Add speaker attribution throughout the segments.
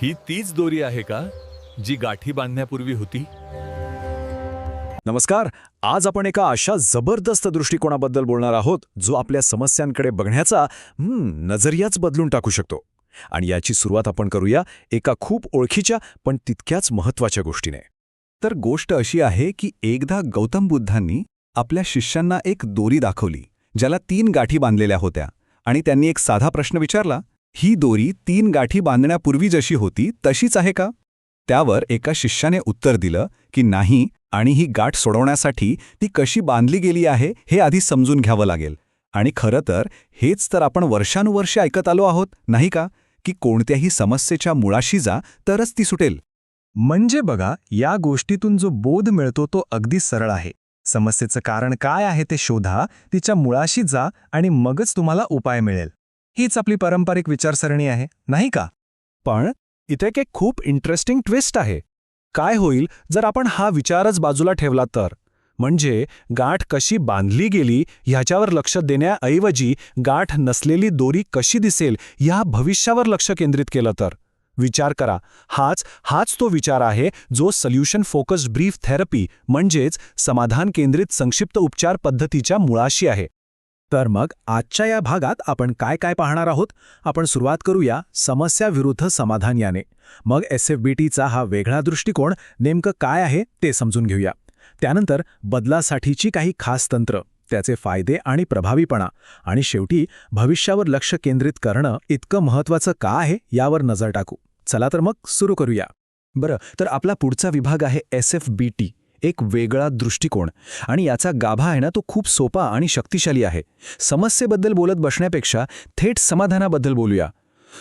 Speaker 1: ही तीच दोरी आहे का जी गाठी बांधण्यापूर्वी होती?
Speaker 2: नमस्कार. आज आपण एका अशा जबरदस्त दृष्टिकोनाबद्दल बोलणार आहोत जो आपल्या समस्यांकडे बघण्याचा नजरियाच बदलून टाकू शकतो. आणि याची सुरुवात आपण करूया एका खूप ओळखीच्या पण तितक्याच महत्त्वाच्या गोष्टीने. तर गोष्ट अशी आहे की एकदा गौतम बुद्धांनी आपल्या शिष्यांना एक दोरी दाखवली ज्याला 3 गाठी बांधलेल्या होत्या आणि त्यांनी एक साधा प्रश्न विचारला, ही दोरी 3 गाठी बांधण्यापूर्वी जशी होती तशीच आहे का? त्यावर एका शिष्याने उत्तर दिलं की नाही, आणि ही गाठ सोडवण्यासाठी ती कशी बांधली गेली आहे हे आधी समजून घ्यावं लागेल. आणि खरं तर हेच तर आपण वर्षानुवर्षे ऐकत आलो आहोत, नाही का, की कोणत्याही समस्येच्या मुळाशी जा तरच ती सुटेल.
Speaker 3: म्हणजे बघा, या गोष्टीतून जो बोध मिळतो तो अगदी सरळ आहे. समस्येचं कारण काय आहे ते शोधा, तिच्या मुळाशी जा आणि मगच तुम्हाला उपाय मिळेल. हीच आपली पारंपरिक विचारसरणी आहे, नाही का?
Speaker 2: पण इथे एक खूप इंटरेस्टिंग ट्विस्ट आहे. काय होईल जर आपण हा विचारच बाजूला ठेवला तर? म्हणजे गाठ कशी बांधली गेली ह्याच्यावर लक्ष देण्याऐवजी गाठ नसलेली दोरी कशी दिसेल या भविष्यावर लक्ष केंद्रित केलं तर? विचार करा, हाच तो विचार आहे जो सोल्युशन फोकस्ड ब्रीफ थेरपी म्हणजेच समाधान केंद्रित संक्षिप्त उपचार पद्धतीच्या मुळाशी आहे. तर मग आजच्या या भागात आपण काय काय पाहणार आहोत? आपण सुरुवात करूया समस्या विरुद्ध समाधान याने. मग SFBTचा हा वेगळा दृष्टिकोन नेमकं काय आहे ते समजून घेऊया. त्यानंतर बदलासाठीची काही खास तंत्र, त्याचे फायदे आणि प्रभावीपणा, आणि शेवटी भविष्यावर लक्ष केंद्रित करणं इतकं महत्त्वाचं का आहे यावर नजर टाकू. चला तर मग सुरू करूया. बरं, तर आपला पुढचा विभाग आहे SFBT, एक वेगळा दृष्टिकोन. आणि याचा गाभा आहे ना, तो खूप सोपा आणि शक्तिशाली आहे. समस्येबद्दल बोलत बसण्यापेक्षा थेट समाधानाबद्दल बोलूया.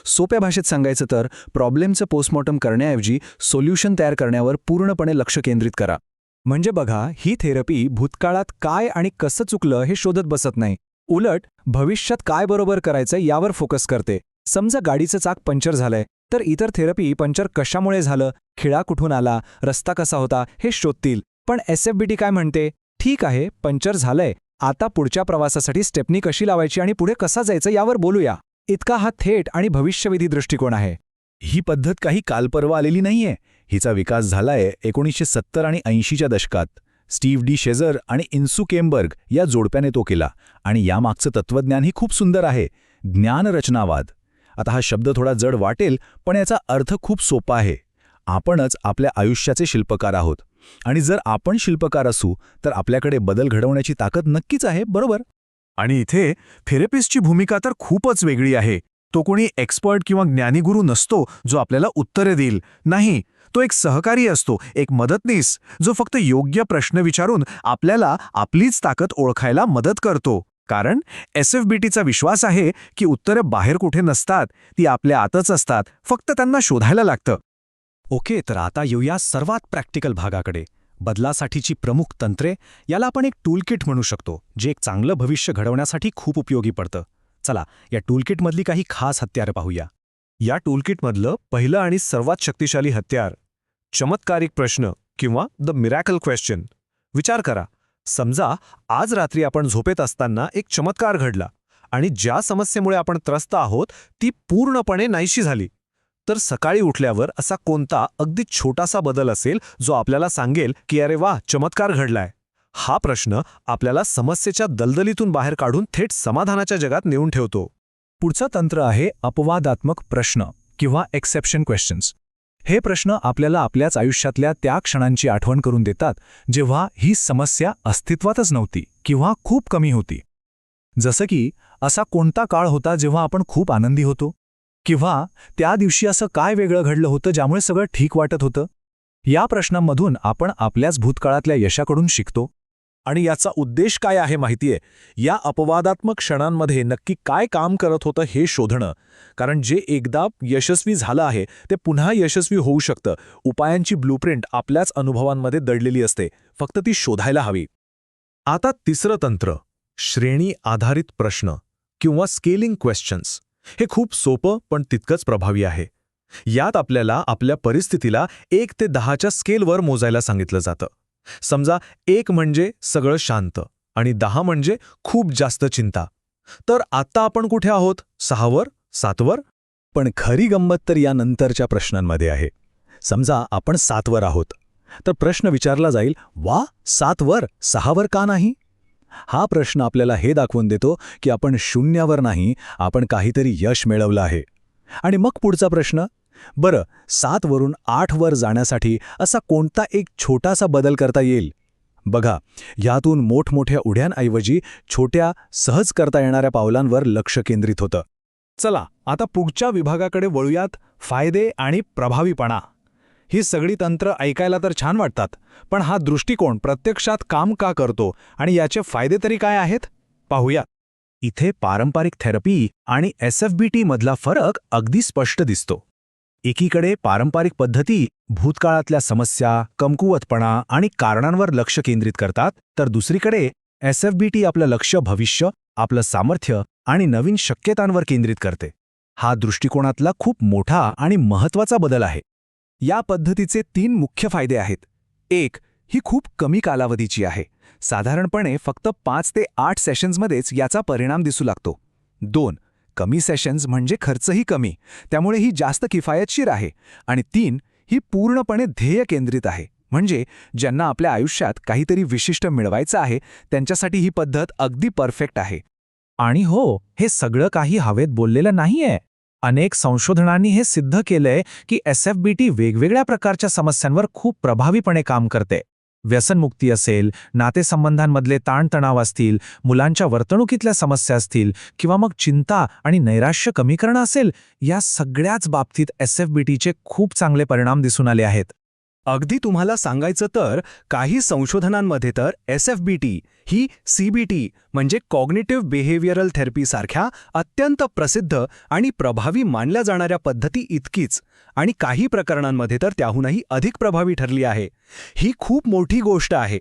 Speaker 2: सोप्या भाषेत सांगायचं तर प्रॉब्लेमचं पोस्टमॉर्टम करण्याऐवजी सोल्युशन तयार करण्यावर पूर्णपणे लक्ष केंद्रित करा. म्हणजे बघा, ही थेरपी भूतकाळात काय आणि कसं चुकलं हे शोधत बसत नाही. उलट भविष्यात काय बरोबर करायचं यावर फोकस करते. समजा गाडीचं चाक पंक्चर झालंय, तर इतर थेरपी पंक्चर कशामुळे झालं, खिळा कुठून आला, रस्ता कसा होता हे शोधतील. पण SFBT काय म्हणते? ठीक आहे, पंक्चर झालंय, आता पुढच्या प्रवासासाठी स्टेपनी कशी लावायची आणि पुढे कसा जायचं यावर बोलूया. इतका हा थेट आणि भविष्यविधी दृष्टिकोन आहे. ही पद्धत काही कालपर्वा आलेली नाहीये. हिचा विकास झालाय 1970 आणि 80च्या दशकात. स्टीव्ह डी शेझर आणि इन्सू केम्बर्ग या जोडप्याने तो केला. आणि यामागचं तत्त्वज्ञानही खूप सुंदर आहे, ज्ञानरचनावाद. आता हा शब्द थोडा जड वाटेल, पण याचा अर्थ खूप सोपा आहे. आपणच आपल्या आयुष्याचे शिल्पकार आहोत. आणि जर आपण शिल्पकार असू तर आपल्याकडे बदल घडवण्याची ताकद नक्कीच आहे, बरोबर? आणि इथे थेरपिस्टची भूमिका तर खूपच वेगळी आहे. तो कोणी एक्सपर्ट किंवा ज्ञानीगुरू नसतो जो आपल्याला उत्तरे देईल. नाही, तो एक सहकारी असतो, एक मदतनीस, जो फक्त योग्य प्रश्न विचारून आपल्याला आपलीच ताकद ओळखायला मदत करतो. कारण SFBTचा विश्वास आहे की उत्तरे बाहेर कुठे नसतात, ती आपल्या आतच असतात, फक्त त्यांना शोधायला लागतं. ओके, तर आता येऊया सर्वात प्रॅक्टिकल भागाकडे. बदलासाठीची प्रमुख तंत्रे. याला आपण एक टूलकिट म्हणू शकतो, जे एक चांगलं भविष्य घडवण्यासाठी खूप उपयोगी पडतं. चला, या टूलकिटमधली काही खास हत्यारं पाहूया. या टूलकिटमधलं पहिलं आणि सर्वात शक्तिशाली हत्यार, चमत्कारिक प्रश्न किंवा द मिरॅकल क्वेश्चन. विचार करा, समजा आज रात्री आपण झोपेत असताना एक चमत्कार घडला आणि ज्या समस्येमुळे आपण त्रस्त आहोत ती पूर्णपणे नाहीशी झाली. तर सकाळी उठल्यावर असा कोणता अगदी छोटासा बदल असेल जो आपल्याला सांगेल की अरे वा, चमत्कार घडलाय? हा प्रश्न आपल्याला समस्येच्या दलदलीतून बाहेर काढून थेट समाधानाच्या जगात नेऊन ठेवतो. पुढचं तंत्र आहे अपवादात्मक प्रश्न किंवा एक्सेप्शन क्वेश्चन्स. हे प्रश्न आपल्याला आपल्याच आयुष्यातल्या त्या क्षणांची आठवण करून देतात जेव्हा ही समस्या अस्तित्वातच नव्हती किंवा खूप कमी होती. जसं की असा कोणता काळ होता जेव्हा आपण खूप आनंदी होतो, किंवा त्या दिवशी असं काय वेगळं घडलं होतं ज्यामुळे सगळं ठीक वाटत होतं. या प्रश्नांमधून आपण आपल्याच भूतकाळातल्या यशाकडून शिकतो. आणि याचा उद्देश काय आहे माहितीये? या अपवादात्मक क्षणांमध्ये नक्की काय काम करत होतं हे शोधणं. कारण जे एकदा यशस्वी झालं आहे ते पुन्हा यशस्वी होऊ शकतं. उपायांची ब्लूप्रिंट आपल्याच अनुभवांमध्ये दडलेली असते, फक्त ती शोधायला हवी. आता तिसरं तंत्र, श्रेणी आधारित प्रश्न किंवा स्केलिंग क्वेश्चन्स. हे खूप सोपं पण तितकंच प्रभावी आहे. यात आपल्याला आपल्या परिस्थितीला 1 ते 10च्या स्केलवर मोजायला सांगितलं जातं. समजा 1 म्हणजे सगळं शांत आणि 10 म्हणजे खूप जास्त चिंता. तर आता आपण कुठे आहोत? 6 वर, 7 वर? पण खरी गंमत तर या नंतरच्या प्रश्नांमध्ये आहे. समजा आपण 7 वर आहोत, तर प्रश्न विचारला जाईल, वा 7 वर 6 वर का नाही? हा प्रश्न आपल्याला हे दाखवून देतो की आपण 0 वर नाही, आपण काहीतरी यश मिळवलं आहे. आणि मग पुढचा प्रश्न, बरं 7 वरून 8 वर जाण्यासाठी असा कोणता एक छोटासा बदल करता येईल? बघा, यातून मोठमोठ्या उड्यांऐवजी छोट्या, सहज करता येणाऱ्या पावलांवर लक्ष केंद्रित होतं. चला, आता पुढच्या विभागाकडे वळूयात, फायदे आणि प्रभावीपणा. ही सगळी तंत्र ऐकायला तर छान वाटतात, पण हा दृष्टिकोन प्रत्यक्षात काम का करतो आणि याचे फायदे तरी काय आहेत? पाहूया.
Speaker 3: इथे पारंपरिक थेरपी आणि SFBT मधला फरक अगदी स्पष्ट दिसतो. एकीकडे पारंपरिक पद्धती भूतकाळातल्या समस्या, कमकुवतपणा आणि कारणांवर लक्ष केंद्रित करतात, तर दुसरीकडे SFBT आपलं लक्ष भविष्य, आपलं सामर्थ्य आणि नवीन शक्यतांवर केंद्रित करते. हा दृष्टिकोनातला खूप मोठा आणि महत्त्वाचा बदल आहे.
Speaker 2: या पद्धतीचे 3 मुख्य फायदे आहेत. 1. ही खूप कमी कालावधीची आहे. साधारणपणे फक्त 5 ते 8 सेशन्समध्येच याचा परिणाम दिसू लागतो. 2. कमी सेशन्स म्हणजे खर्चही कमी, त्यामुळे ही जास्त किफायतशीर आहे. आणि 3. ही पूर्णपणे ध्येय केंद्रित आहे, म्हणजे ज्यांना आपल्या आयुष्यात काहीतरी विशिष्ट मिळवायचं आहे त्यांच्यासाठी ही पद्धत अगदी परफेक्ट आहे.
Speaker 3: आणि हो, हे सगळं काही हवेत बोललेलं नाहीये. अनेक संशोधनांनी हे सिद्ध केलंय की SFBT वेगवेगळ्या प्रकारच्या समस्यांवर खूप प्रभावीपणे काम करते. व्यसनमुक्ती असेल, नातेसंबंधांमधले ताणतणाव असतील, मुलांच्या वर्तणुकीतल्या समस्या असतील किंवा मग चिंता आणि नैराश्य कमी करणं असेल, या सगळ्याच बाबतीत SFBTचे खूप चांगले परिणाम दिसून आले आहेत.
Speaker 2: अगदी तुम्हाला सांगायचं तर काही संशोधनांमध्ये तर SFBT ही CBT म्हणजे कॉग्निटिव्ह बिहेवियरल थेरपीसारख्या अत्यंत प्रसिद्ध आणि प्रभावी मानल्या जाणाऱ्या पद्धती इतकीच आणि काही प्रकरणांमध्ये तर त्याहूनही अधिक प्रभावी ठरली आहे. ही खूप मोठी गोष्ट आहे.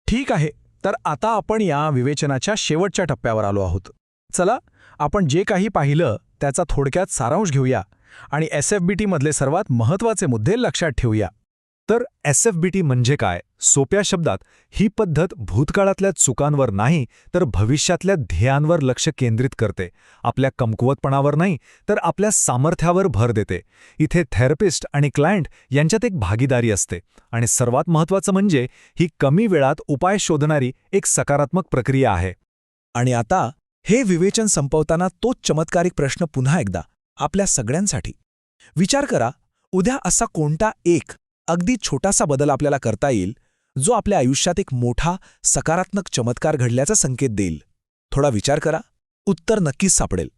Speaker 2: ठीक आहे, तर आता आपण या विवेचनाच्या शेवटच्या टप्प्यावर आलो आहोत. चला, आपण जे काही पाहिलं त्याचा थोडक्यात सारांश घेऊया आणि SFBT मधले सर्वात महत्त्वाचे मुद्दे लक्षात ठेवूया. तर SFBT म्हणजे काय? सोप्या शब्दात, ही पद्धत भूतकाळातल्या चुकांवर नाही तर भविष्यातल्या ध्येयांवर लक्ष केंद्रित करते. आपल्या कमकुवतपणावर नाही तर आपल्या सामर्थ्यावर भर देते. इथे थेरपिस्ट आणि क्लायंट यांच्यात एक भागीदारी असते आणि सर्वात महत्त्वाचं म्हणजे ही कमी वेळात उपाय शोधणारी एक सकारात्मक प्रक्रिया आहे. आणि आता हे विवेचन संपवताना तोच चमत्कारिक प्रश्न पुन्हा एकदा आपल्या सगळ्यांसाठी. विचार करा, उद्या असा कोणता एक अगदी छोटासा बदल आपल्याला करता येईल जो आपल्या आयुष्यात एक मोठा सकारात्मक चमत्कार घडल्याचा संकेत देईल. थोडा विचार करा, उत्तर नक्कीच सापडेल.